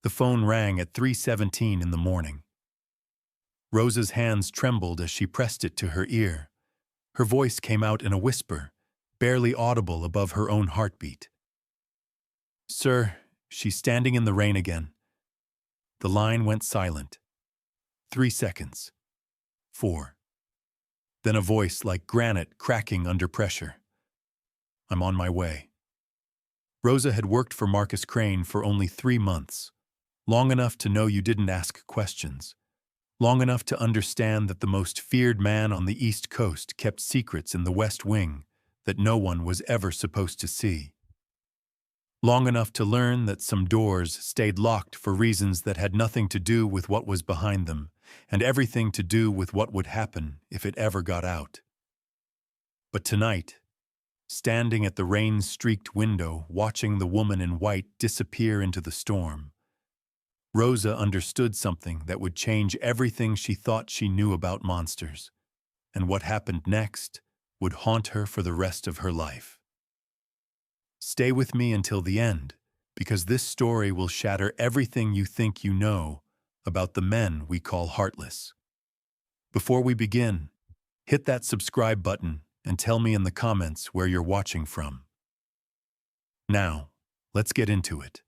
The phone rang at 3:17 in the morning. Rosa's hands trembled as she pressed it to her ear. Her voice came out in a whisper, barely audible above her own heartbeat. "Sir," she's standing in the rain again. The line went silent. 3 seconds. 4. Then a voice like granite cracking under pressure. "I'm on my way." Rosa had worked for Marcus Crane for only 3 months, long enough to know you didn't ask questions, long enough to understand that the most feared man on the East Coast kept secrets in the West Wing that no one was ever supposed to see. Long enough to learn that some doors stayed locked for reasons that had nothing to do with what was behind them, and everything to do with what would happen if it ever got out. But tonight, standing at the rain-streaked window, watching the woman in white disappear into the storm, Rosa understood something that would change everything she thought she knew about monsters, and what happened next would haunt her for the rest of her life. Stay with me until the end, because this story will shatter everything you think you know about the men we call heartless. Before we begin, hit that subscribe button and tell me in the comments where you're watching from. Now, let's get into it.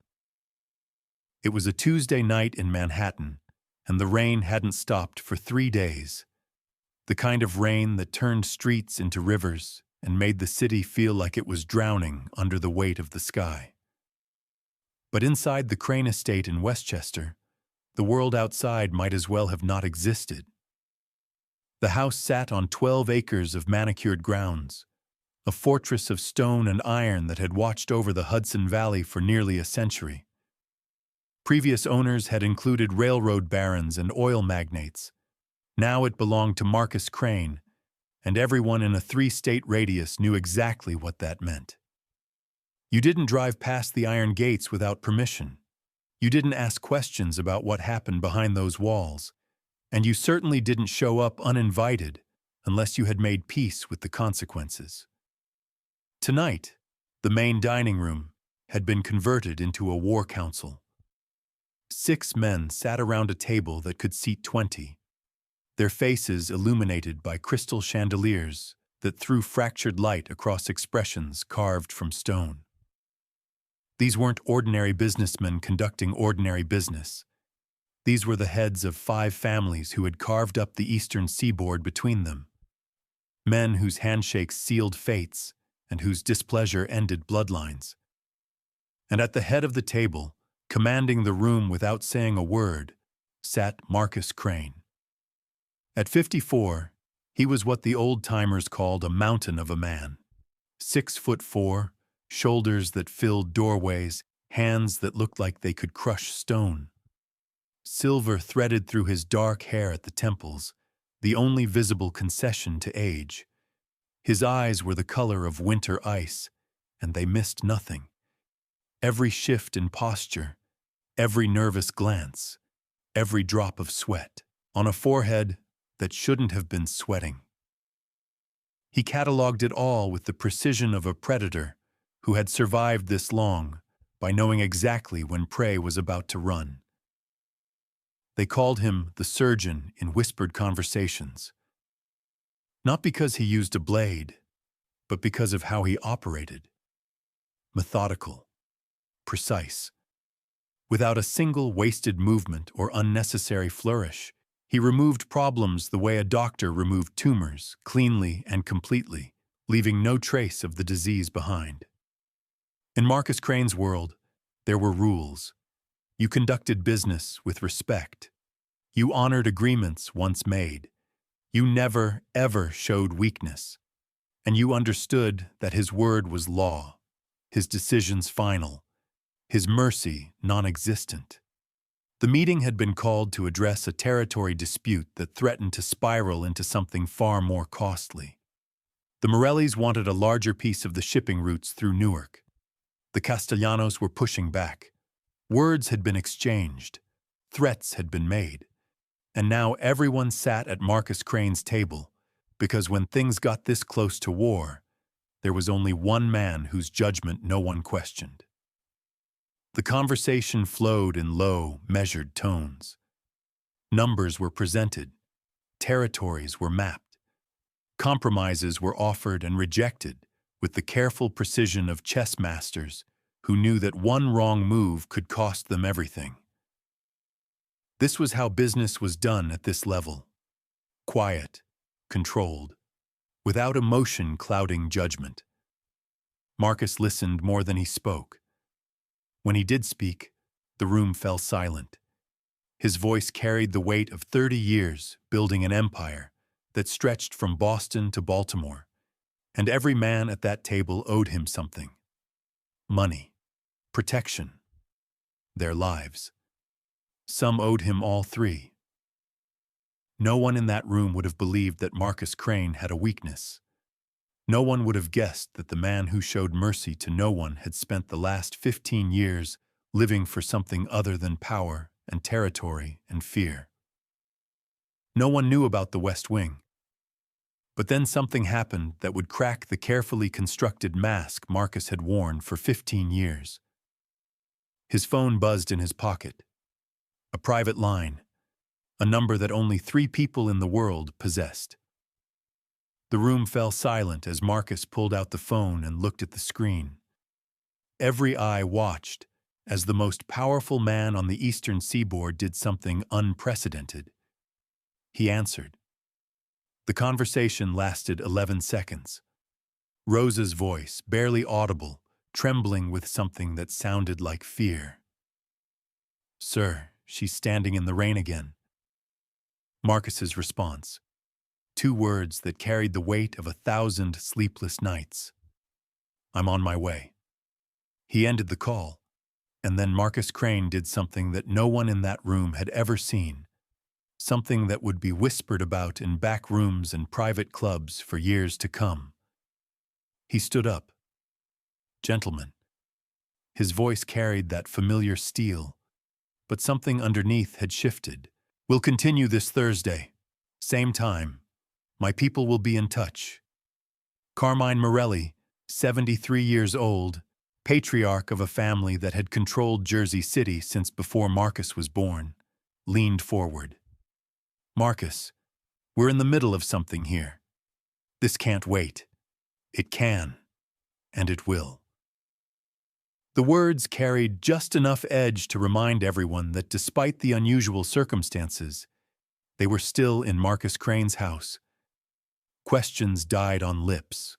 It was a Tuesday night in Manhattan, and the rain hadn't stopped for 3 days. The kind of rain that turned streets into rivers and made the city feel like it was drowning under the weight of the sky. But inside the Crane estate in Westchester, the world outside might as well have not existed. The house sat on 12 acres of manicured grounds, a fortress of stone and iron that had watched over the Hudson Valley for nearly a century. Previous owners had included railroad barons and oil magnates. Now it belonged to Marcus Crane, and everyone in a 3-state radius knew exactly what that meant. You didn't drive past the iron gates without permission. You didn't ask questions about what happened behind those walls, and you certainly didn't show up uninvited unless you had made peace with the consequences. Tonight, the main dining room had been converted into a war council. 6 men sat around a table that could seat 20. Their faces illuminated by crystal chandeliers that threw fractured light across expressions carved from stone. These weren't ordinary businessmen conducting ordinary business. These were the heads of 5 families who had carved up the eastern seaboard between them. Men whose handshakes sealed fates and whose displeasure ended bloodlines. And at the head of the table, commanding the room without saying a word, sat Marcus Crane. At 54, he was what the old-timers called a mountain of a man. 6'4", shoulders that filled doorways, hands that looked like they could crush stone. Silver threaded through his dark hair at the temples, the only visible concession to age. His eyes were the color of winter ice, and they missed nothing. Every shift in posture, every nervous glance, every drop of sweat on a forehead that shouldn't have been sweating. He cataloged it all with the precision of a predator who had survived this long by knowing exactly when prey was about to run. They called him the surgeon in whispered conversations. Not because he used a blade, but because of how he operated. Methodical, precise. Without a single wasted movement or unnecessary flourish, he removed problems the way a doctor removed tumors, cleanly and completely, leaving no trace of the disease behind. In Marcus Crane's world, there were rules. You conducted business with respect. You honored agreements once made. You never, ever showed weakness. And you understood that his word was law, his decisions final, his mercy non-existent. The meeting had been called to address a territory dispute that threatened to spiral into something far more costly. The Morellis wanted a larger piece of the shipping routes through Newark. The Castellanos were pushing back. Words had been exchanged. Threats had been made. And now everyone sat at Marcus Crane's table, because when things got this close to war, there was only one man whose judgment no one questioned. The conversation flowed in low, measured tones. Numbers were presented. Territories were mapped. Compromises were offered and rejected with the careful precision of chess masters who knew that one wrong move could cost them everything. This was how business was done at this level. Quiet, controlled, without emotion clouding judgment. Marcus listened more than he spoke. When he did speak, the room fell silent. His voice carried the weight of 30 years building an empire that stretched from Boston to Baltimore, and every man at that table owed him something. Money, protection, their lives. Some owed him all three. No one in that room would have believed that Marcus Crane had a weakness. No one would have guessed that the man who showed mercy to no one had spent the last 15 years living for something other than power and territory and fear. No one knew about the West Wing. But then something happened that would crack the carefully constructed mask Marcus had worn for 15 years. His phone buzzed in his pocket. A private line, a number that only 3 people in the world possessed. The room fell silent as Marcus pulled out the phone and looked at the screen. Every eye watched as the most powerful man on the eastern seaboard did something unprecedented. He answered. The conversation lasted 11 seconds. Rosa's voice, barely audible, trembling with something that sounded like fear. "Sir, she's standing in the rain again." Marcus's response. 2 words that carried the weight of 1,000 sleepless nights. "I'm on my way." He ended the call, and then Marcus Crane did something that no one in that room had ever seen, something that would be whispered about in back rooms and private clubs for years to come. He stood up. "Gentlemen." His voice carried that familiar steel, but something underneath had shifted. "We'll continue this Thursday. Same time. My people will be in touch." Carmine Morelli, 73 years old, patriarch of a family that had controlled Jersey City since before Marcus was born, leaned forward. "Marcus, we're in the middle of something here. This can't wait. It can, and it will." The words carried just enough edge to remind everyone that despite the unusual circumstances, they were still in Marcus Crane's house. Questions died on lips.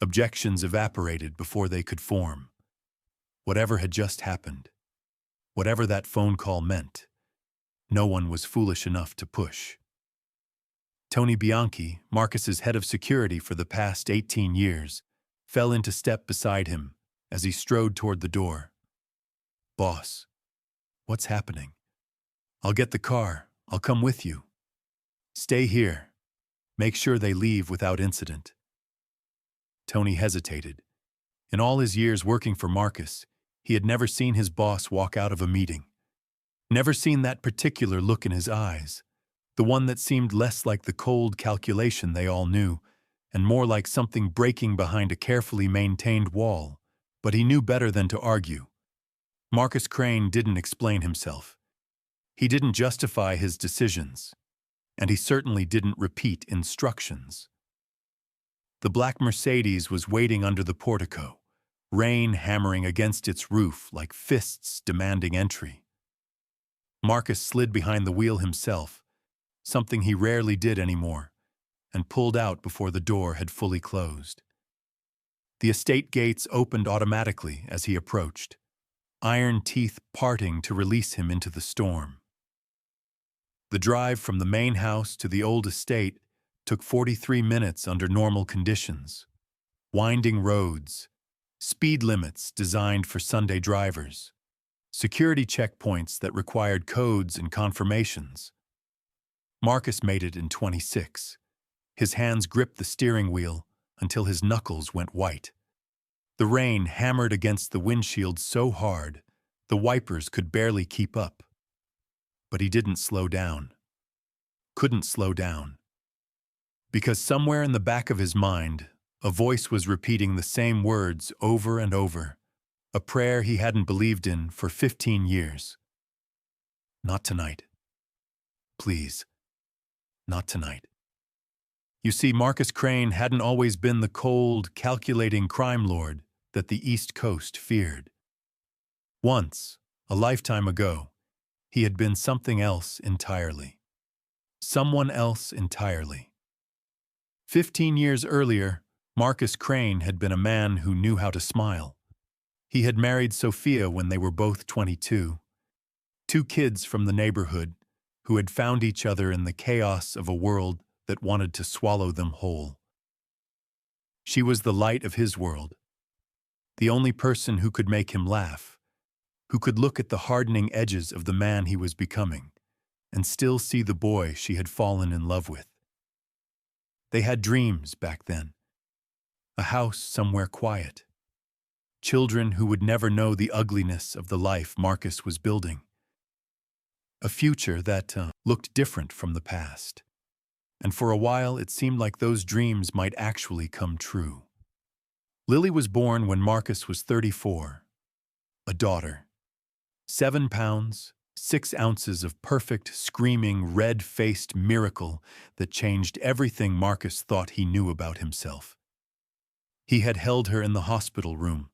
Objections evaporated before they could form. Whatever had just happened, whatever that phone call meant, no one was foolish enough to push. Tony Bianchi, Marcus's head of security for the past 18 years, fell into step beside him as he strode toward the door. "Boss, what's happening?" "I'll get the car. I'll come with you." "Stay here. Make sure they leave without incident." Tony hesitated. In all his years working for Marcus, he had never seen his boss walk out of a meeting. Never seen that particular look in his eyes, the one that seemed less like the cold calculation they all knew, and more like something breaking behind a carefully maintained wall. But he knew better than to argue. Marcus Crane didn't explain himself. He didn't justify his decisions, and he certainly didn't repeat instructions. The black Mercedes was waiting under the portico, rain hammering against its roof like fists demanding entry. Marcus slid behind the wheel himself, something he rarely did anymore, and pulled out before the door had fully closed. The estate gates opened automatically as he approached, iron teeth parting to release him into the storm. The drive from the main house to the old estate took 43 minutes under normal conditions. Winding roads, speed limits designed for Sunday drivers, security checkpoints that required codes and confirmations. Marcus made it in 26. His hands gripped the steering wheel until his knuckles went white. The rain hammered against the windshield so hard, the wipers could barely keep up. But he didn't slow down. Couldn't slow down. Because somewhere in the back of his mind, a voice was repeating the same words over and over. a prayer he hadn't believed in for 15 years. Not tonight. Please, not tonight. You see, Marcus Crane hadn't always been the cold, calculating crime lord that the East Coast feared. Once, a lifetime ago, he had been something else entirely. Someone else entirely. 15 years earlier, Marcus Crane had been a man who knew how to smile. He had married Sophia when they were both 22. Two kids from the neighborhood who had found each other in the chaos of a world that wanted to swallow them whole. She was the light of his world, the only person who could make him laugh, who could look at the hardening edges of the man he was becoming and still see the boy she had fallen in love with. They had dreams back then. A house somewhere quiet. Children who would never know the ugliness of the life Marcus was building. A future that looked different from the past. And for a while it seemed like those dreams might actually come true. Lily was born when Marcus was 34. A daughter. 7 pounds, 6 ounces of perfect, screaming, red-faced miracle that changed everything Marcus thought he knew about himself. He had held her in the hospital room,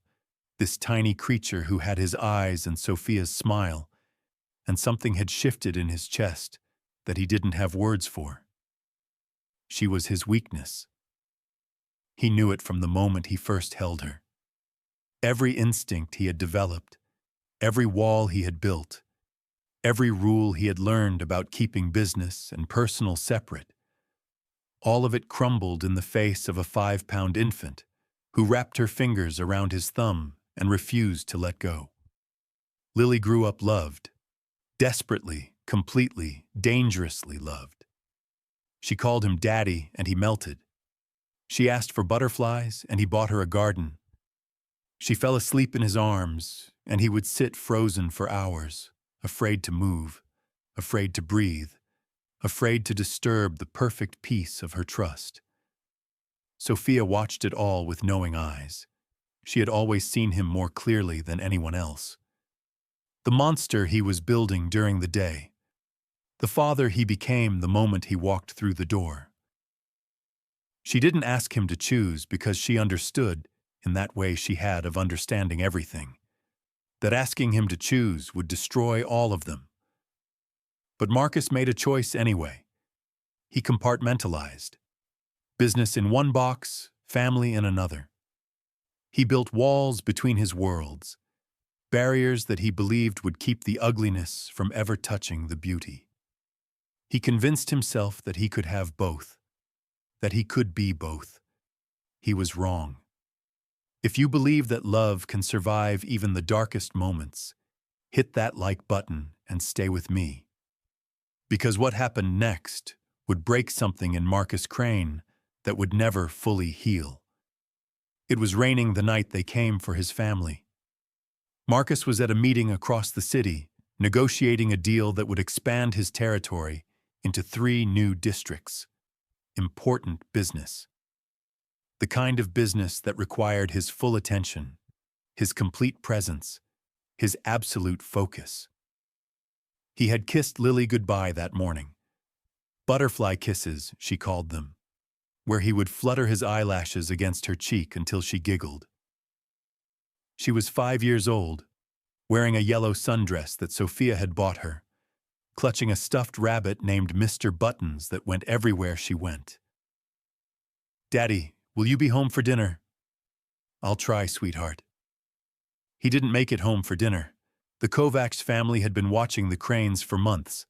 this tiny creature who had his eyes and Sophia's smile, and something had shifted in his chest that he didn't have words for. She was his weakness. He knew it from the moment he first held her. Every instinct he had developed, every wall he had built, every rule he had learned about keeping business and personal separate, all of it crumbled in the face of a 5-pound infant who wrapped her fingers around his thumb and refused to let go. Lily grew up loved, desperately, completely, dangerously loved. She called him Daddy, and he melted. She asked for butterflies, and he bought her a garden. She fell asleep in his arms, and he would sit frozen for hours, afraid to move, afraid to breathe, afraid to disturb the perfect peace of her trust. Sophia watched it all with knowing eyes. She had always seen him more clearly than anyone else. The monster he was building during the day. The father he became the moment he walked through the door. She didn't ask him to choose because she understood, in that way she had of understanding everything, that asking him to choose would destroy all of them. But Marcus made a choice anyway. He compartmentalized. Business in one box, family in another. He built walls between his worlds, barriers that he believed would keep the ugliness from ever touching the beauty. He convinced himself that he could have both, that he could be both. He was wrong. If you believe that love can survive even the darkest moments, hit that like button and stay with me. Because what happened next would break something in Marcus Crane that would never fully heal. It was raining the night they came for his family. Marcus was at a meeting across the city, negotiating a deal that would expand his territory into 3 new districts. Important business. The kind of business that required his full attention, his complete presence, his absolute focus. He had kissed Lily goodbye that morning. Butterfly kisses, she called them, where he would flutter his eyelashes against her cheek until she giggled. She was 5 years old, wearing a yellow sundress that Sophia had bought her, clutching a stuffed rabbit named Mr. Buttons that went everywhere she went. "Daddy, will you be home for dinner?" "I'll try, sweetheart." He didn't make it home for dinner. The Kovacs family had been watching the Cranes for months,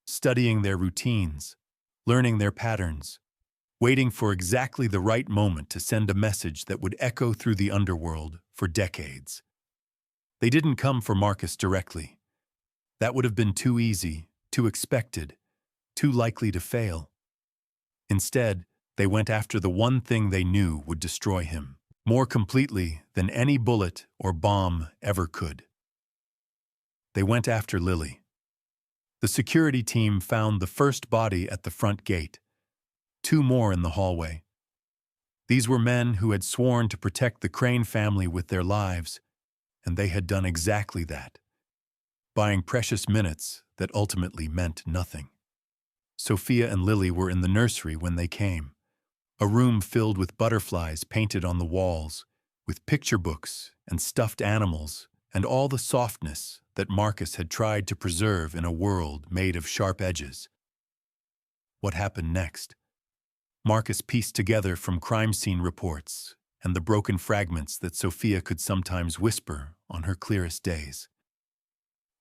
studying their routines, learning their patterns, waiting for exactly the right moment to send a message that would echo through the underworld for decades. They didn't come for Marcus directly. That would have been too easy, too expected, too likely to fail. Instead, they went after the one thing they knew would destroy him, more completely than any bullet or bomb ever could. They went after Lily. The security team found the first body at the front gate, 2 more in the hallway. These were men who had sworn to protect the Crane family with their lives, and they had done exactly that, buying precious minutes that ultimately meant nothing. Sophia and Lily were in the nursery when they came, a room filled with butterflies painted on the walls, with picture books and stuffed animals and all the softness that Marcus had tried to preserve in a world made of sharp edges. What happened next? Marcus pieced together from crime scene reports and the broken fragments that Sophia could sometimes whisper on her clearest days.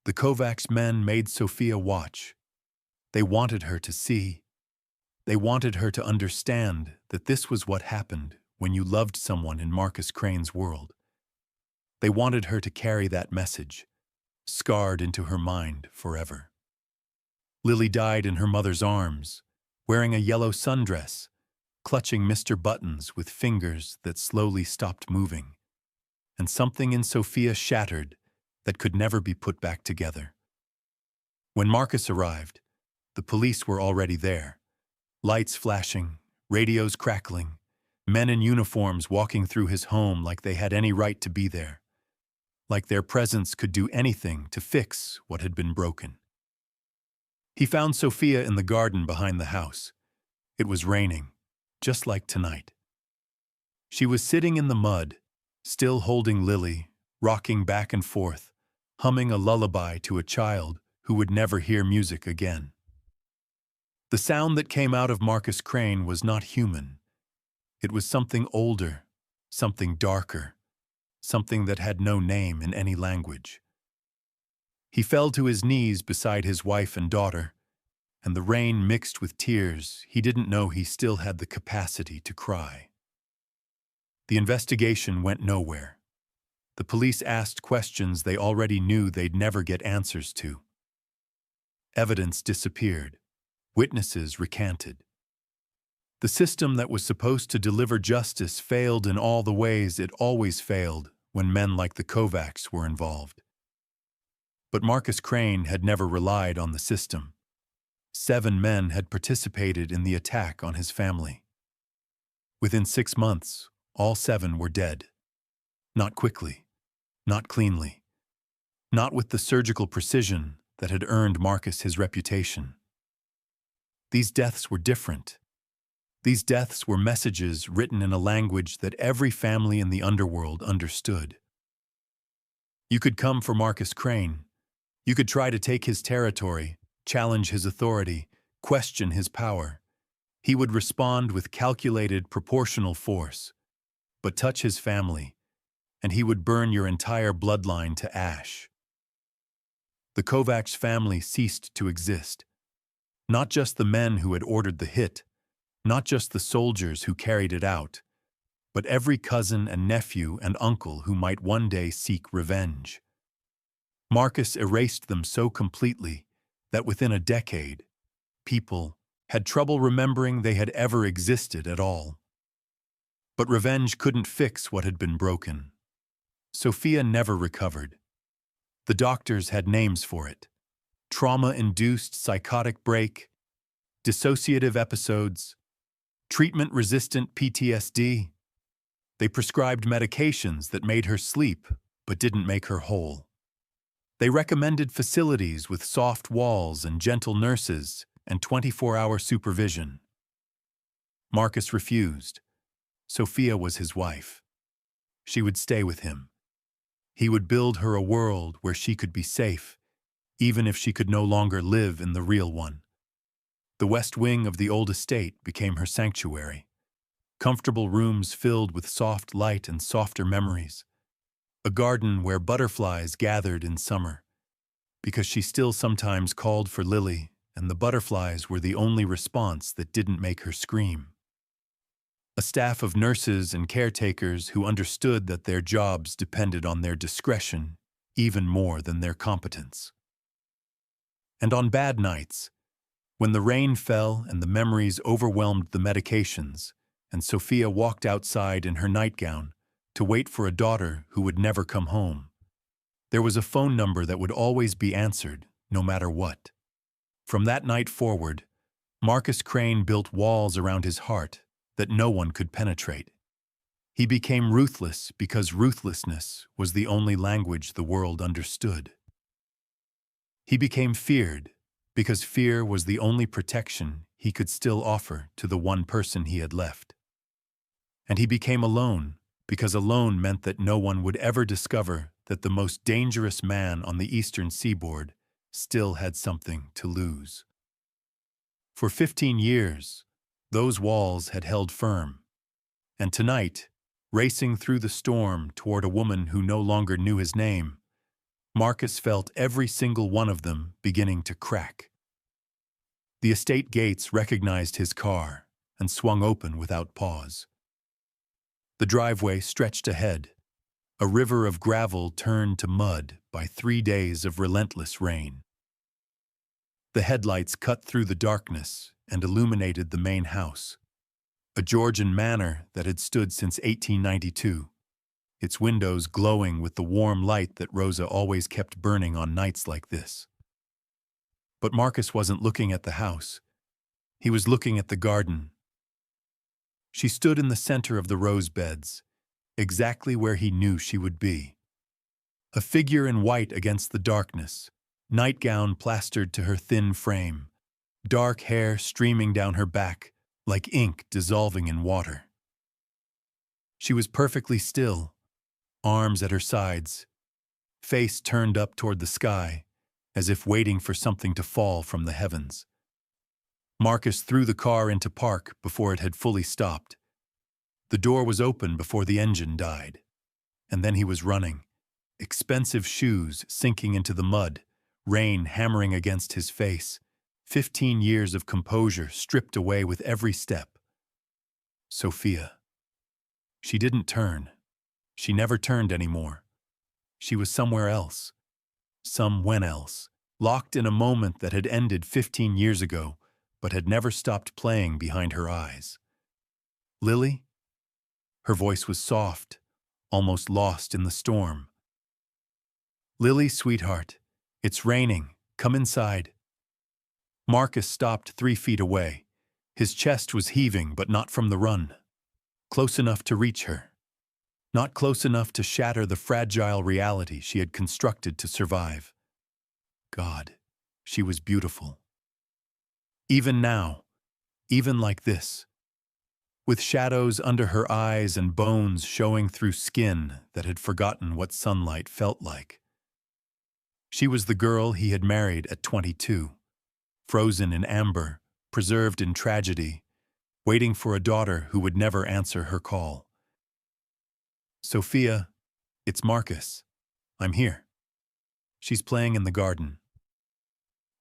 The Kovacs men made Sophia watch. They wanted her to see. They wanted her to understand that this was what happened when you loved someone in Marcus Crane's world. They wanted her to carry that message, scarred into her mind forever. Lily died in her mother's arms, wearing a yellow sundress, clutching Mr. Buttons with fingers that slowly stopped moving. And something in Sophia shattered that could never be put back together. When Marcus arrived, the police were already there. Lights flashing, radios crackling, men in uniforms walking through his home like they had any right to be there, like their presence could do anything to fix what had been broken. He found Sophia in the garden behind the house. It was raining, just like tonight. She was sitting in the mud, still holding Lily, rocking back and forth, humming a lullaby to a child who would never hear music again. The sound that came out of Marcus Crane was not human. It was something older, something darker, something that had no name in any language. He fell to his knees beside his wife and daughter, and the rain mixed with tears. He didn't know he still had the capacity to cry. The investigation went nowhere. The police asked questions they already knew they'd never get answers to. Evidence disappeared. Witnesses recanted. The system that was supposed to deliver justice failed in all the ways it always failed when men like the Kovacs were involved. But Marcus Crane had never relied on the system. 7 men had participated in the attack on his family. Within 6 months, all 7 were dead. Not quickly, not cleanly, not with the surgical precision that had earned Marcus his reputation. These deaths were different. These deaths were messages written in a language that every family in the underworld understood. You could come for Marcus Crane. You could try to take his territory, challenge his authority, question his power. He would respond with calculated, proportional force. But touch his family, and he would burn your entire bloodline to ash. The Kovacs family ceased to exist. Not just the men who had ordered the hit, not just the soldiers who carried it out, but every cousin and nephew and uncle who might one day seek revenge. Marcus erased them so completely that within a decade, people had trouble remembering they had ever existed at all. But revenge couldn't fix what had been broken. Sophia never recovered. The doctors had names for it: trauma-induced psychotic break, dissociative episodes, treatment-resistant PTSD. They prescribed medications that made her sleep but didn't make her whole. They recommended facilities with soft walls and gentle nurses and 24-hour supervision. Marcus refused. Sophia was his wife. She would stay with him. He would build her a world where she could be safe, even if she could no longer live in the real one. The west wing of the old estate became her sanctuary. Comfortable rooms filled with soft light and softer memories. A garden where butterflies gathered in summer, because she still sometimes called for Lily, and the butterflies were the only response that didn't make her scream. A staff of nurses and caretakers who understood that their jobs depended on their discretion even more than their competence. And on bad nights, when the rain fell and the memories overwhelmed the medications, and Sophia walked outside in her nightgown to wait for a daughter who would never come home, there was a phone number that would always be answered, no matter what. From that night forward, Marcus Crane built walls around his heart that no one could penetrate. He became ruthless because ruthlessness was the only language the world understood. He became feared because fear was the only protection he could still offer to the one person he had left. And he became alone because alone meant that no one would ever discover that the most dangerous man on the eastern seaboard still had something to lose. For 15 years, those walls had held firm, and tonight, racing through the storm toward a woman who no longer knew his name, Marcus felt every single one of them beginning to crack. The estate gates recognized his car and swung open without pause. The driveway stretched ahead, a river of gravel turned to mud by 3 days of relentless rain. The headlights cut through the darkness and illuminated the main house, a Georgian manor that had stood since 1892, its windows glowing with the warm light that Rosa always kept burning on nights like this. But Marcus wasn't looking at the house. He was looking at the garden. She stood in the center of the rose beds, exactly where he knew she would be. A figure in white against the darkness, nightgown plastered to her thin frame, dark hair streaming down her back like ink dissolving in water. She was perfectly still, arms at her sides, face turned up toward the sky, as if waiting for something to fall from the heavens. Marcus threw the car into park before it had fully stopped. The door was open before the engine died, and then he was running, expensive shoes sinking into the mud, rain hammering against his face, 15 years of composure stripped away with every step. Sophia. She didn't turn. She never turned anymore. She was somewhere else. Somewhen else, locked in a moment that had ended 15 years ago, but had never stopped playing behind her eyes. Lily? Her voice was soft, almost lost in the storm. Lily, sweetheart, it's raining. Come inside. Marcus stopped 3 feet away. His chest was heaving, but not from the run. Close enough to reach her. Not close enough to shatter the fragile reality she had constructed to survive. God, she was beautiful. Even now, even like this, with shadows under her eyes and bones showing through skin that had forgotten what sunlight felt like. She was the girl he had married at 22, frozen in amber, preserved in tragedy, waiting for a daughter who would never answer her call. Sophia, it's Marcus. I'm here. She's playing in the garden.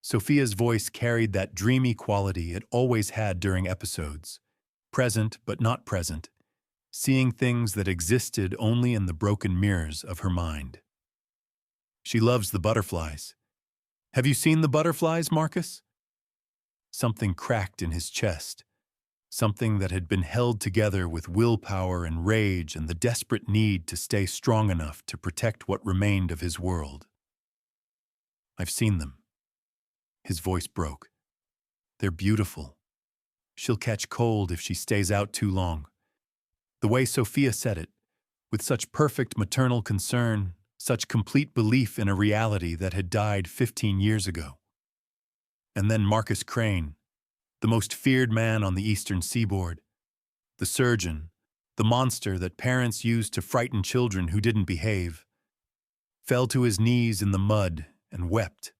Sophia's voice carried that dreamy quality it always had during episodes, present but not present, seeing things that existed only in the broken mirrors of her mind. She loves the butterflies. Have you seen the butterflies, Marcus? Something cracked in his chest, something that had been held together with willpower and rage and the desperate need to stay strong enough to protect what remained of his world. I've seen them. His voice broke. They're beautiful. She'll catch cold if she stays out too long. The way Sophia said it, with such perfect maternal concern, such complete belief in a reality that had died 15 years ago. And then Marcus Crane, the most feared man on the eastern seaboard, the surgeon, the monster that parents used to frighten children who didn't behave, fell to his knees in the mud and wept.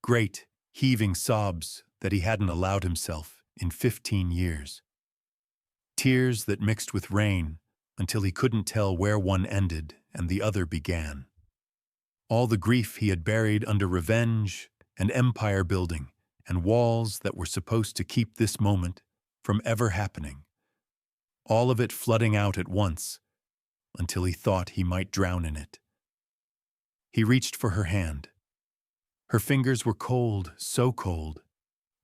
Great, heaving sobs that he hadn't allowed himself in 15 years. Tears that mixed with rain until he couldn't tell where one ended and the other began. All the grief he had buried under revenge and empire building and walls that were supposed to keep this moment from ever happening. All of it flooding out at once until he thought he might drown in it. He reached for her hand. Her fingers were cold, so cold,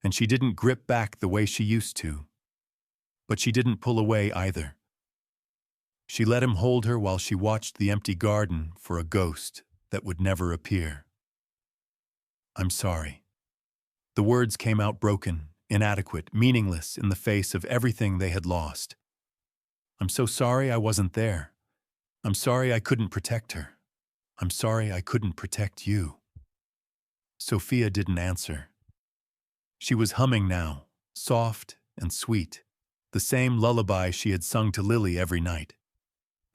and she didn't grip back the way she used to. But she didn't pull away either. She let him hold her while she watched the empty garden for a ghost that would never appear. I'm sorry. The words came out broken, inadequate, meaningless in the face of everything they had lost. I'm so sorry I wasn't there. I'm sorry I couldn't protect her. I'm sorry I couldn't protect you." Sophia didn't answer. She was humming now, soft and sweet, the same lullaby she had sung to Lily every night.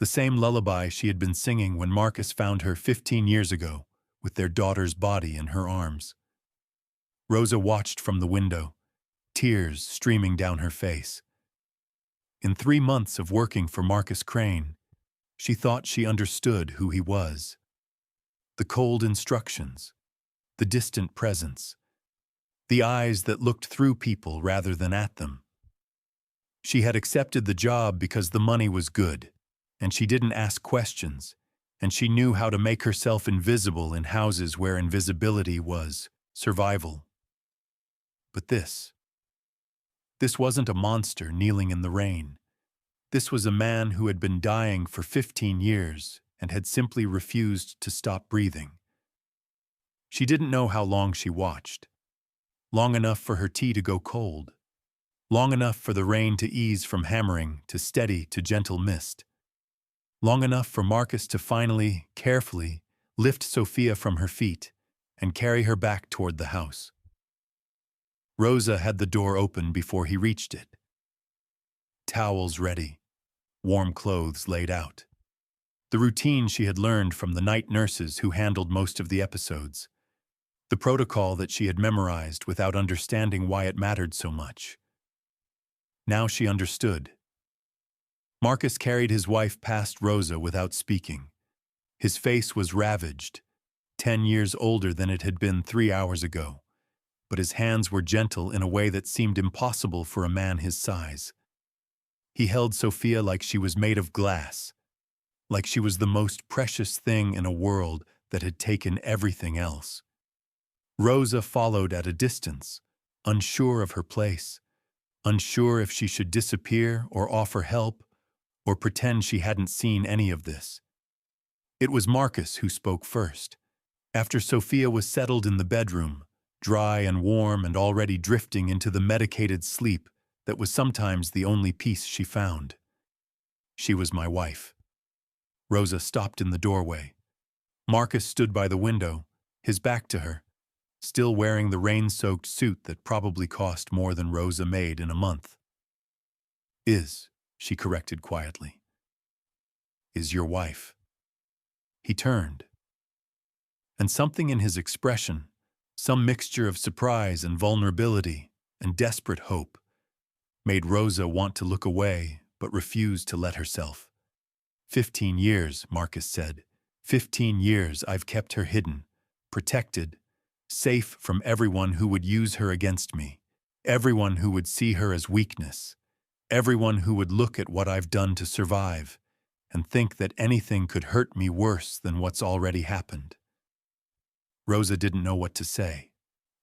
The same lullaby she had been singing when Marcus found her 15 years ago, with their daughter's body in her arms. Rosa watched from the window, tears streaming down her face. In 3 months of working for Marcus Crane, she thought she understood who he was. The cold instructions, the distant presence, the eyes that looked through people rather than at them. She had accepted the job because the money was good, and she didn't ask questions, and she knew how to make herself invisible in houses where invisibility was survival. But this wasn't a monster kneeling in the rain. This was a man who had been dying for 15 years and had simply refused to stop breathing. She didn't know how long she watched. Long enough for her tea to go cold. Long enough for the rain to ease from hammering to steady to gentle mist. Long enough for Marcus to finally, carefully, lift Sophia from her feet and carry her back toward the house. Rosa had the door open before he reached it. Towels ready, warm clothes laid out. The routine she had learned from the night nurses who handled most of the episodes. The protocol that she had memorized without understanding why it mattered so much. Now she understood. Marcus carried his wife past Rosa without speaking. His face was ravaged, 10 years older than it had been 3 hours ago, but his hands were gentle in a way that seemed impossible for a man his size. He held Sophia like she was made of glass, like she was the most precious thing in a world that had taken everything else. Rosa followed at a distance, unsure of her place, unsure if she should disappear or offer help or pretend she hadn't seen any of this. It was Marcus who spoke first. After Sophia was settled in the bedroom, dry and warm and already drifting into the medicated sleep that was sometimes the only peace she found. "She was my wife." Rosa stopped in the doorway. Marcus stood by the window, his back to her, still wearing the rain-soaked suit that probably cost more than Rosa made in a month. She corrected quietly. "Is your wife." He turned. And something in his expression, some mixture of surprise and vulnerability and desperate hope, made Rosa want to look away but refuse to let herself. 15 years, Marcus said. 15 years I've kept her hidden, protected, safe from everyone who would use her against me, everyone who would see her as weakness, everyone who would look at what I've done to survive and think that anything could hurt me worse than what's already happened. Rosa didn't know what to say,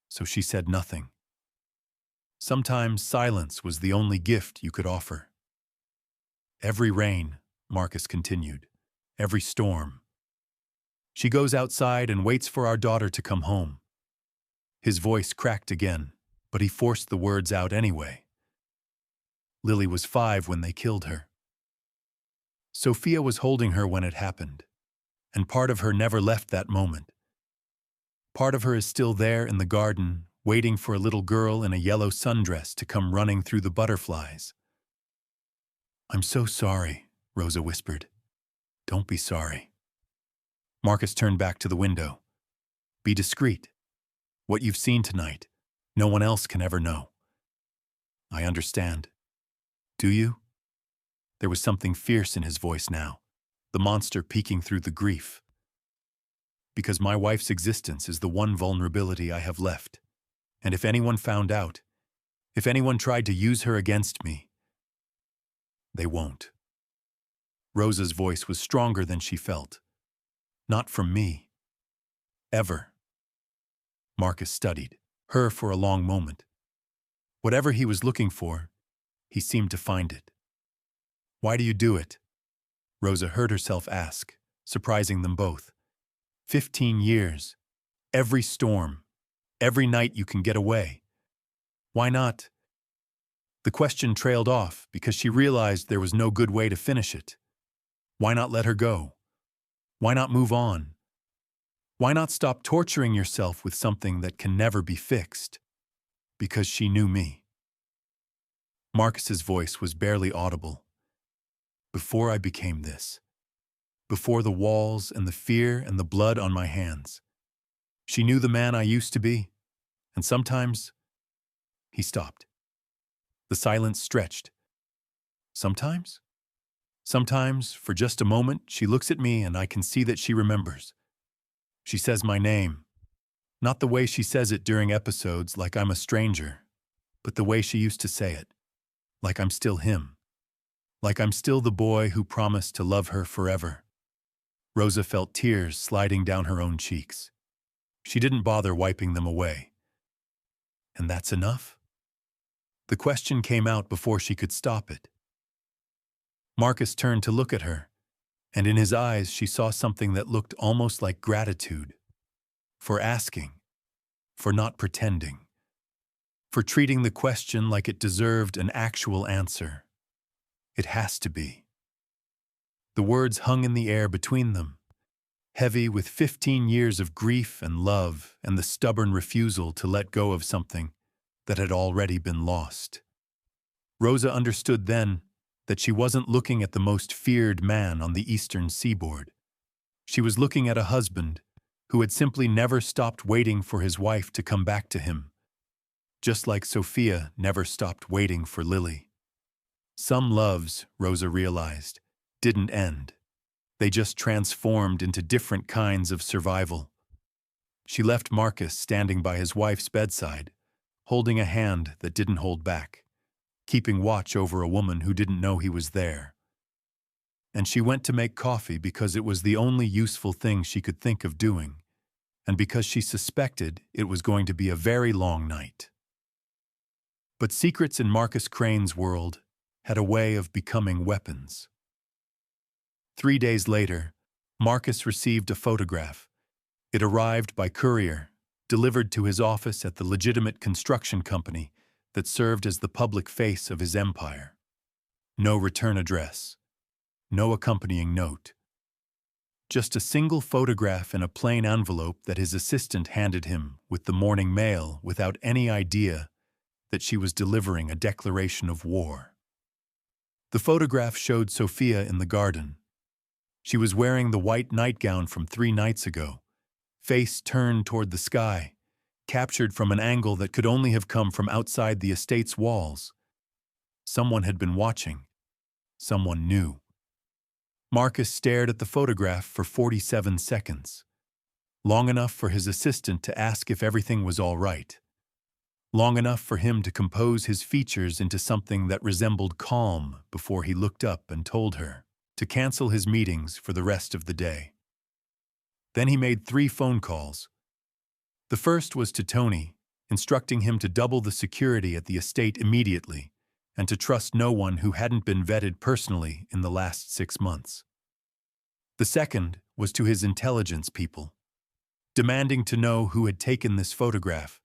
so she said nothing. Sometimes silence was the only gift you could offer. Every rain, Marcus continued, every storm. She goes outside and waits for our daughter to come home. His voice cracked again, but he forced the words out anyway. Lily was 5 when they killed her. Sophia was holding her when it happened, and part of her never left that moment. Part of her is still there in the garden, waiting for a little girl in a yellow sundress to come running through the butterflies. "I'm so sorry," Rosa whispered. "Don't be sorry." Marcus turned back to the window. "Be discreet. What you've seen tonight, no one else can ever know." "I understand. Do you?" There was something fierce in his voice now, the monster peeking through the grief. "Because my wife's existence is the one vulnerability I have left. And if anyone found out, if anyone tried to use her against me, they won't." Rosa's voice was stronger than she felt. "Not from me. Ever." Marcus studied her for a long moment. Whatever he was looking for, he seemed to find it. "Why do you do it?" Rosa heard herself ask, surprising them both. 15 years, every storm, every night you can get away. Why not? The question trailed off because she realized there was no good way to finish it. Why not let her go? Why not move on? Why not stop torturing yourself with something that can never be fixed? Because she knew me. Marcus's voice was barely audible. Before I became this, before the walls and the fear and the blood on my hands, she knew the man I used to be, and sometimes... He stopped. The silence stretched. Sometimes? Sometimes, for just a moment, she looks at me and I can see that she remembers. She says my name. Not the way she says it during episodes like I'm a stranger, but the way she used to say it. Like I'm still him. Like I'm still the boy who promised to love her forever. Rosa felt tears sliding down her own cheeks. She didn't bother wiping them away. And that's enough? The question came out before she could stop it. Marcus turned to look at her, and in his eyes she saw something that looked almost like gratitude. For asking. For not pretending. For treating the question like it deserved an actual answer. It has to be. The words hung in the air between them, heavy with 15 years of grief and love and the stubborn refusal to let go of something that had already been lost. Rosa understood then that she wasn't looking at the most feared man on the eastern seaboard. She was looking at a husband who had simply never stopped waiting for his wife to come back to him, just like Sophia never stopped waiting for Lily. Some loves, Rosa realized, didn't end. They just transformed into different kinds of survival. She left Marcus standing by his wife's bedside, holding a hand that didn't hold back, keeping watch over a woman who didn't know he was there. And she went to make coffee because it was the only useful thing she could think of doing, and because she suspected it was going to be a very long night. But secrets in Marcus Crane's world had a way of becoming weapons. 3 days later, Marcus received a photograph. It arrived by courier, delivered to his office at the legitimate construction company that served as the public face of his empire. No return address. No accompanying note. Just a single photograph in a plain envelope that his assistant handed him with the morning mail without any idea that she was delivering a declaration of war. The photograph showed Sophia in the garden. She was wearing the white nightgown from 3 nights ago, face turned toward the sky, captured from an angle that could only have come from outside the estate's walls. Someone had been watching. Someone knew. Marcus stared at the photograph for 47 seconds, long enough for his assistant to ask if everything was all right, long enough for him to compose his features into something that resembled calm before he looked up and told her to cancel his meetings for the rest of the day. Then he made 3 phone calls. The first was to Tony, instructing him to double the security at the estate immediately and to trust no one who hadn't been vetted personally in the last 6 months. The second was to his intelligence people, demanding to know who had taken this photograph,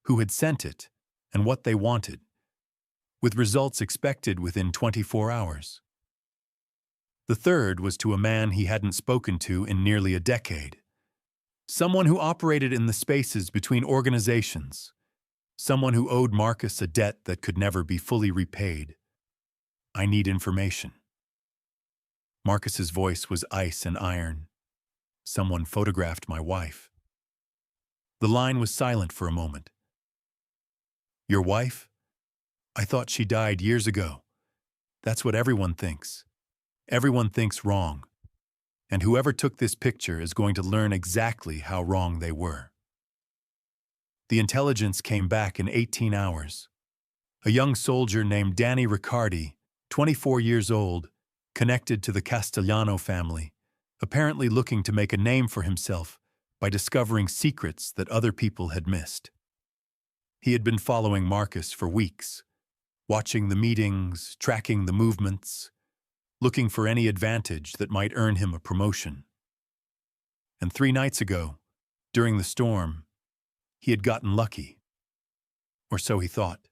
who had sent it, and what they wanted, with results expected within 24 hours. The third was to a man he hadn't spoken to in nearly a decade, someone who operated in the spaces between organizations, someone who owed Marcus a debt that could never be fully repaid. I need information. Marcus's voice was ice and iron. Someone photographed my wife. The line was silent for a moment. Your wife? I thought she died years ago. That's what everyone thinks. Everyone thinks wrong. And whoever took this picture is going to learn exactly how wrong they were. The intelligence came back in 18 hours. A young soldier named Danny Riccardi, 24 years old, connected to the Castellano family, apparently looking to make a name for himself by discovering secrets that other people had missed. He had been following Marcus for weeks, watching the meetings, tracking the movements, looking for any advantage that might earn him a promotion. And 3 nights ago, during the storm, he had gotten lucky. Or so he thought.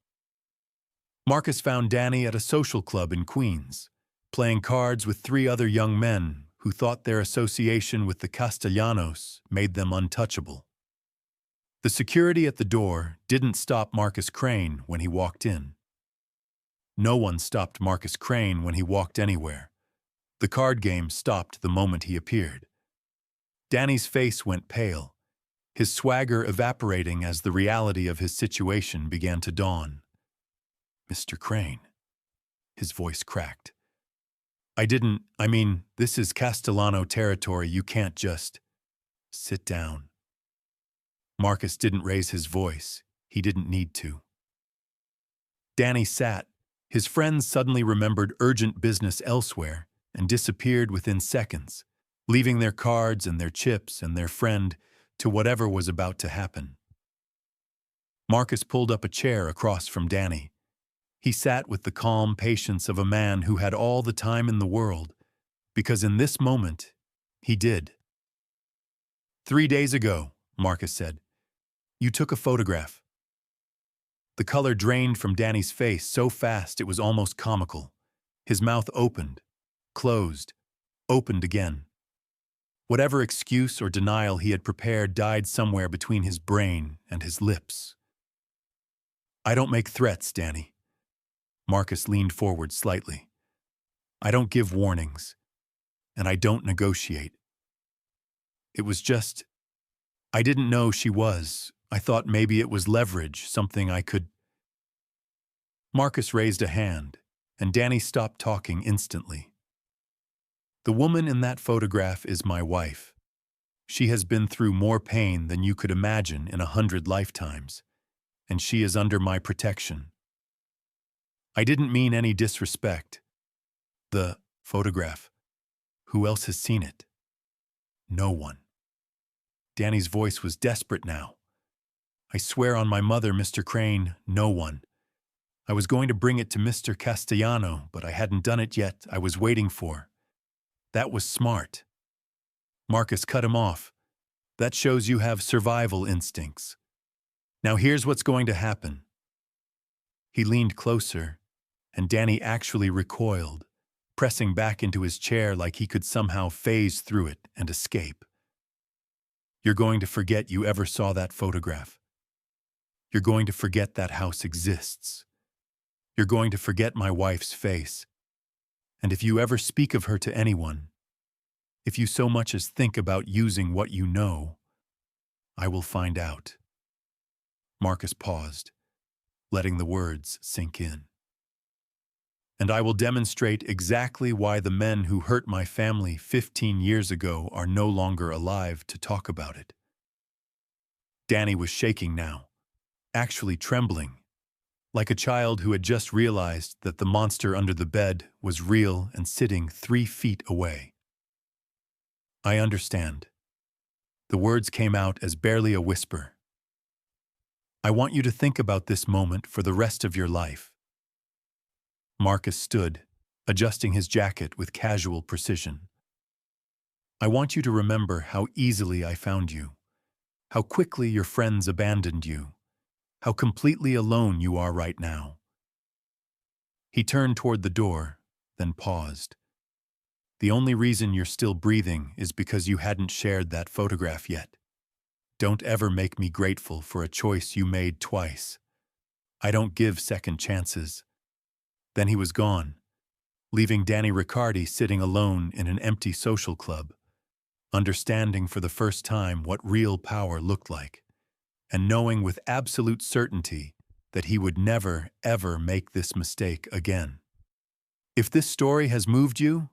Marcus found Danny at a social club in Queens, playing cards with three other young men who thought their association with the Castellanos made them untouchable. The security at the door didn't stop Marcus Crane when he walked in. No one stopped Marcus Crane when he walked anywhere. The card game stopped the moment he appeared. Danny's face went pale, his swagger evaporating as the reality of his situation began to dawn. "Mr. Crane." His voice cracked. This is Castellano territory, you can't just... Sit down." Marcus didn't raise his voice. He didn't need to. Danny sat. His friends suddenly remembered urgent business elsewhere and disappeared within seconds, leaving their cards and their chips and their friend to whatever was about to happen. Marcus pulled up a chair across from Danny. He sat with the calm patience of a man who had all the time in the world, because in this moment, he did. "3 days ago," Marcus said, "you took a photograph." The color drained from Danny's face so fast it was almost comical. His mouth opened, closed, opened again. Whatever excuse or denial he had prepared died somewhere between his brain and his lips. "I don't make threats, Danny." Marcus leaned forward slightly. "I don't give warnings, and I don't negotiate. It was just, I didn't know she was. I thought maybe it was leverage, something I could..." Marcus raised a hand, and Danny stopped talking instantly. "The woman in that photograph is my wife. She has been through more pain than you could imagine in 100 lifetimes, and she is under my protection. I didn't mean any disrespect. The photograph. Who else has seen it?" "No one." Danny's voice was desperate now. "I swear on my mother, Mr. Crane, no one. I was going to bring it to Mr. Castellano, but I hadn't done it yet. I was waiting for..." "That was smart." Marcus cut him off. "That shows you have survival instincts. Now here's what's going to happen." He leaned closer, and Danny actually recoiled, pressing back into his chair like he could somehow phase through it and escape. "You're going to forget you ever saw that photograph. You're going to forget that house exists. You're going to forget my wife's face. And if you ever speak of her to anyone, if you so much as think about using what you know, I will find out." Marcus paused, letting the words sink in. "And I will demonstrate exactly why the men who hurt my family 15 years ago are no longer alive to talk about it." Danny was shaking now, actually trembling, like a child who had just realized that the monster under the bed was real and sitting 3 feet away. "I understand." The words came out as barely a whisper. "I want you to think about this moment for the rest of your life." Marcus stood, adjusting his jacket with casual precision. "I want you to remember how easily I found you, how quickly your friends abandoned you, how completely alone you are right now." He turned toward the door, then paused. "The only reason you're still breathing is because you hadn't shared that photograph yet. Don't ever make me grateful for a choice you made twice. I don't give second chances." Then he was gone, leaving Danny Riccardi sitting alone in an empty social club, understanding for the first time what real power looked like, and knowing with absolute certainty that he would never, ever make this mistake again. If this story has moved you,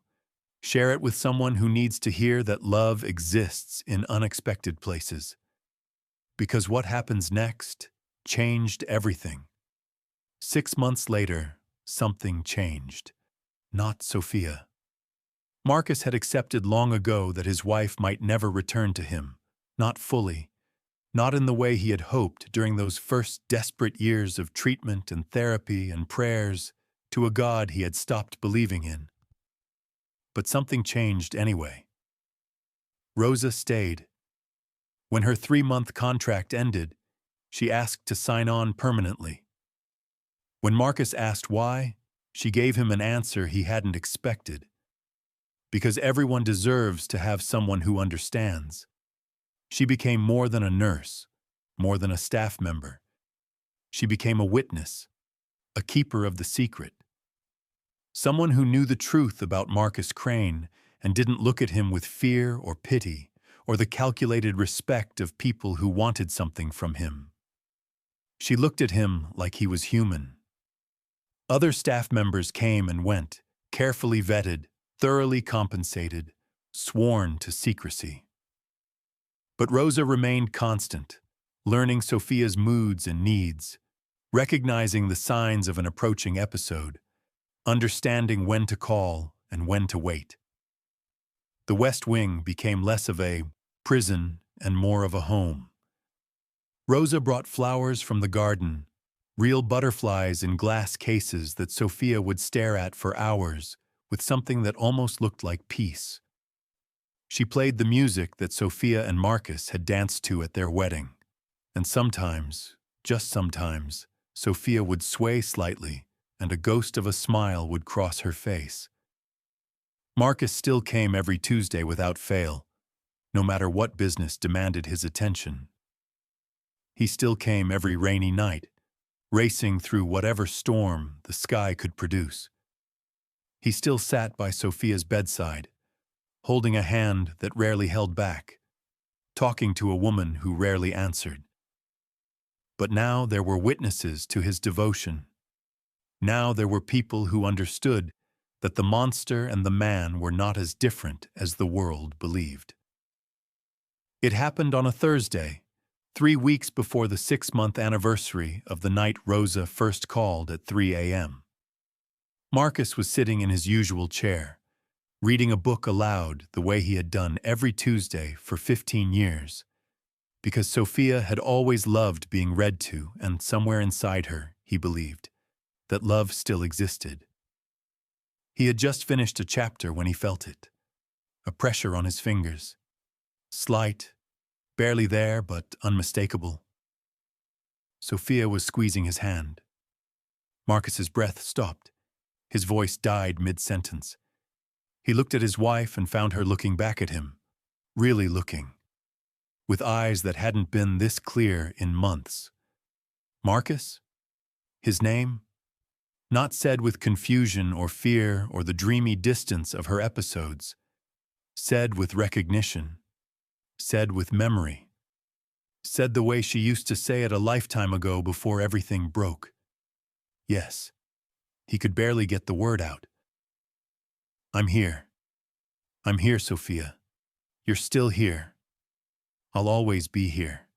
share it with someone who needs to hear that love exists in unexpected places. Because what happens next changed everything. 6 months later, something changed. Not Sophia. Marcus had accepted long ago that his wife might never return to him, not fully, not in the way he had hoped during those first desperate years of treatment and therapy and prayers to a God he had stopped believing in. But something changed anyway. Rosa stayed. When her 3-month contract ended, she asked to sign on permanently. When Marcus asked why, she gave him an answer he hadn't expected. Because everyone deserves to have someone who understands. She became more than a nurse, more than a staff member. She became a witness, a keeper of the secret. Someone who knew the truth about Marcus Crane and didn't look at him with fear or pity or the calculated respect of people who wanted something from him. She looked at him like he was human. Other staff members came and went, carefully vetted, thoroughly compensated, sworn to secrecy. But Rosa remained constant, learning Sophia's moods and needs, recognizing the signs of an approaching episode, understanding when to call and when to wait. The West Wing became less of a prison and more of a home. Rosa brought flowers from the garden, real butterflies in glass cases that Sophia would stare at for hours with something that almost looked like peace. She played the music that Sophia and Marcus had danced to at their wedding, and sometimes, just sometimes, Sophia would sway slightly and a ghost of a smile would cross her face. Marcus still came every Tuesday without fail, no matter what business demanded his attention. He still came every rainy night, racing through whatever storm the sky could produce. He still sat by Sophia's bedside, holding a hand that rarely held back, talking to a woman who rarely answered. But now there were witnesses to his devotion. Now there were people who understood that the monster and the man were not as different as the world believed. It happened on a Thursday, 3 weeks before the 6-month anniversary of the night Rosa first called at 3 a.m. Marcus was sitting in his usual chair, reading a book aloud the way he had done every Tuesday for 15 years, because Sophia had always loved being read to, and somewhere inside her, he believed, that love still existed. He had just finished a chapter when he felt it, a pressure on his fingers, slight, barely there but unmistakable. Sophia was squeezing his hand. Marcus's breath stopped. His voice died mid-sentence. He looked at his wife and found her looking back at him, really looking, with eyes that hadn't been this clear in months. Marcus? His name? Not said with confusion or fear or the dreamy distance of her episodes. Said with recognition. Said with memory. Said the way she used to say it a lifetime ago before everything broke. Yes. He could barely get the word out. I'm here. I'm here, Sophia. You're still here. I'll always be here.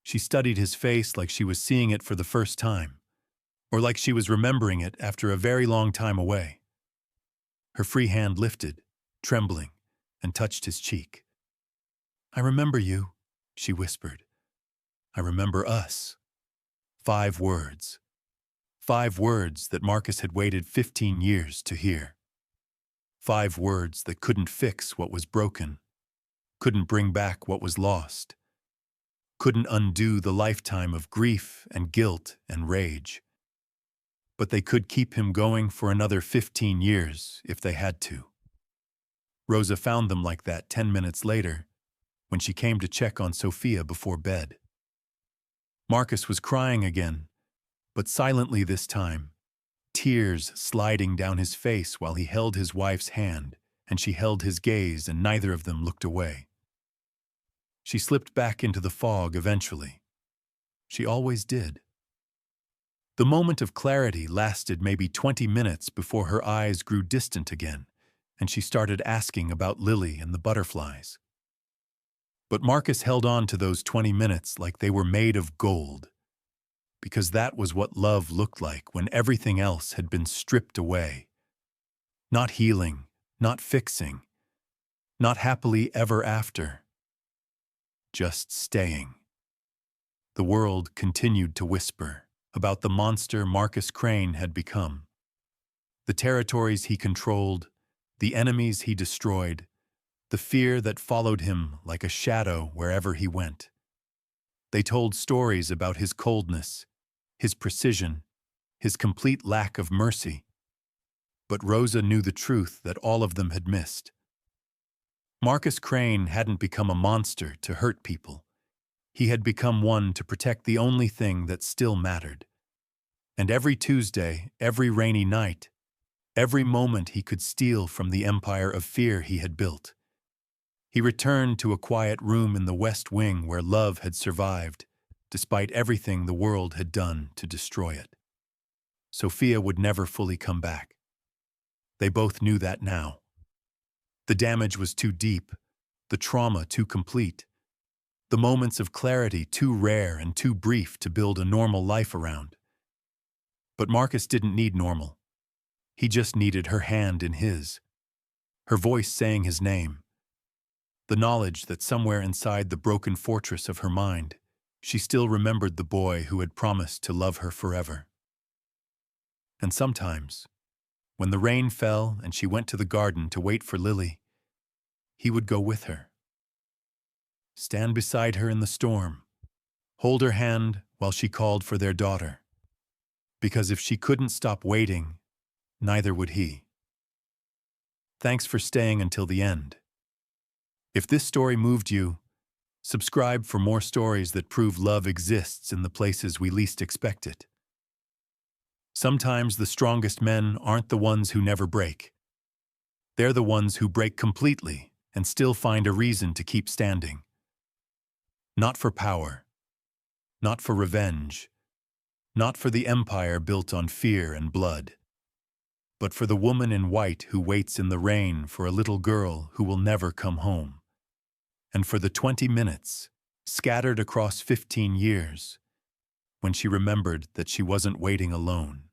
She studied his face like she was seeing it for the first time, or like she was remembering it after a very long time away. Her free hand lifted, trembling, and touched his cheek. I remember you, she whispered. I remember us. 5 words. 5 words that Marcus had waited 15 years to hear. 5 words that couldn't fix what was broken, couldn't bring back what was lost, couldn't undo the lifetime of grief and guilt and rage. But they could keep him going for another 15 years if they had to. Rosa found them like that 10 minutes later, when she came to check on Sophia before bed. Marcus was crying again, but silently this time, tears sliding down his face while he held his wife's hand, and she held his gaze and neither of them looked away. She slipped back into the fog eventually. She always did. The moment of clarity lasted maybe 20 minutes before her eyes grew distant again, and she started asking about Lily and the butterflies. But Marcus held on to those 20 minutes like they were made of gold, because that was what love looked like when everything else had been stripped away. Not healing, not fixing, not happily ever after. Just staying. The world continued to whisper about the monster Marcus Crane had become. The territories he controlled, the enemies he destroyed, the fear that followed him like a shadow wherever he went. They told stories about his coldness, his precision, his complete lack of mercy. But Rosa knew the truth that all of them had missed. Marcus Crane hadn't become a monster to hurt people. He had become one to protect the only thing that still mattered. And every Tuesday, every rainy night, every moment he could steal from the empire of fear he had built, he returned to a quiet room in the West Wing where love had survived, despite everything the world had done to destroy it. Sophia would never fully come back. They both knew that now. The damage was too deep, the trauma too complete, the moments of clarity too rare and too brief to build a normal life around. But Marcus didn't need normal. He just needed her hand in his, her voice saying his name, the knowledge that somewhere inside the broken fortress of her mind, she still remembered the boy who had promised to love her forever. And sometimes, when the rain fell and she went to the garden to wait for Lily, he would go with her. Stand beside her in the storm, hold her hand while she called for their daughter. Because if she couldn't stop waiting, neither would he. Thanks for staying until the end. If this story moved you, subscribe for more stories that prove love exists in the places we least expect it. Sometimes the strongest men aren't the ones who never break. They're the ones who break completely and still find a reason to keep standing. Not for power, not for revenge, not for the empire built on fear and blood, but for the woman in white who waits in the rain for a little girl who will never come home. And for the 20 minutes, scattered across 15 years, when she remembered that she wasn't waiting alone.